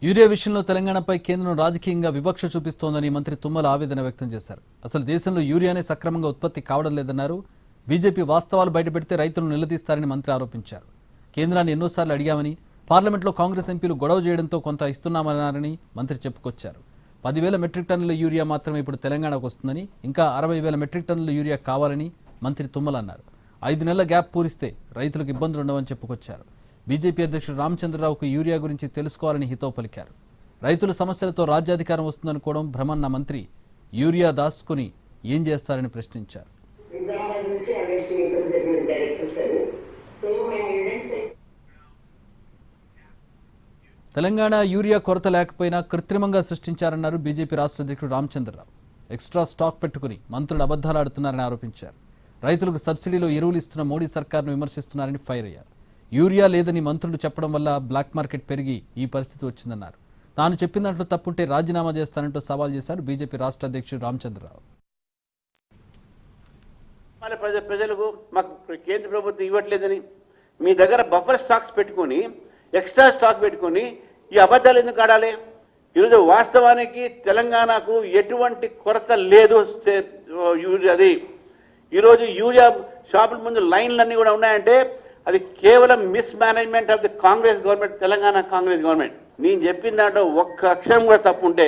Urea విషయంలో తెలంగాణపై కేంద్రం రాజకీయంగా వివక్ష చూపిస్తోందని మంత్రి తుమ్మల ఆవేదన వ్యక్తం చేశారు. అసలు దేశంలో యూరియానే సక్రమంగా ఉత్పత్తి కావడం లేదన్నారు. బీజేపీ వాస్తవాలు బయటపెడితే రైతులను నిలదీస్తారని మంత్రి ఆరోపించారు. కేంద్రాన్ని ఎన్నోసార్లు అడిగామని, పార్లమెంట్లో కాంగ్రెస్ ఎంపీలు గొడవ చేయడంతో కొంత ఇస్తున్నామన్నారని మంత్రి చెప్పుకొచ్చారు. 10,000 మెట్రిక్ టన్నుల యూరియా మాత్రమే ఇప్పుడు తెలంగాణకు వస్తుందని, ఇంకా 60,000 మెట్రిక్ టన్నుల యూరియా కావాలని మంత్రి తుమ్మల అన్నారు. 5 నెలల గ్యాప్ పూరిస్తే రైతులకు ఇబ్బందులు ఉండవని చెప్పుకొచ్చారు. బీజేపీ అధ్యక్షుడు రామచంద్రరావుకు యూరియా గురించి తెలుసుకోవాలని హితవు పలికారు. రైతుల సమస్యలతో రాజ్యాధికారం వస్తుందనుకోవడం భ్రమన్న మంత్రి యూరియా దాచుకుని ఏం చేస్తారని ప్రశ్నించారు. తెలంగాణ యూరియా కొరత లేకపోయినా కృత్రిమంగా సృష్టించారన్నారు బీజేపీ రాష్ట్ర అధ్యక్షుడు రామచంద్రరావు. ఎక్స్ట్రా స్టాక్ పెట్టుకుని మంత్రులు అబద్ధాలు ఆడుతున్నారని ఆరోపించారు. రైతులకు సబ్సిడీలో ఎరువులు ఇస్తున్న మోడీ సర్కార్ను విమర్శిస్తున్నారని ఫైర్ అయ్యారు. యూరియా లేదని మంత్రులు చెప్పడం వల్ల బ్లాక్ మార్కెట్ పెరిగి ఈ పరిస్థితి వచ్చిందన్నారు. తాను చెప్పిన దాంట్లో తప్పుంటే రాజీనామా చేస్తానంటూ సవాల్ చేశారు బీజేపీ రాష్ట్ర అధ్యక్షుడు రామచంద్రరావు. ప్రజలకు మాకు కేంద్ర ప్రభుత్వం ఇవ్వట్లేదని మీ దగ్గర బఫర్ స్టాక్స్ పెట్టుకొని ఎక్స్ట్రా స్టాక్ పెట్టుకొని ఈ అబద్ధాలు ఎందుకు ఆడాలి? ఈరోజు వాస్తవానికి తెలంగాణకు ఎటువంటి కొరత లేదు. అది ఈరోజు యూరియా షాపుల ముందు లైన్లన్నీ కూడా ఉన్నాయంటే అది కేవలం miss management of the Congress government, Telangana Congress government. నేను చెప్పిన దాంట్లో ఒక్క అక్షరం కూడా తప్పుంటే,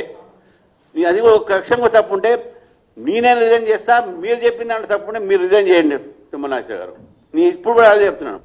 అది ఒక్క అక్షరం కూడా తప్పుంటే నేనే రిజైన్ చేస్తా. మీరు చెప్పిన దాంట్లో తప్పుంటే మీరు రిజైన్ చేయండి తుమ్మల నాగేశ్వర గారు. నేను ఇప్పుడు కూడా అదే చెప్తున్నాను.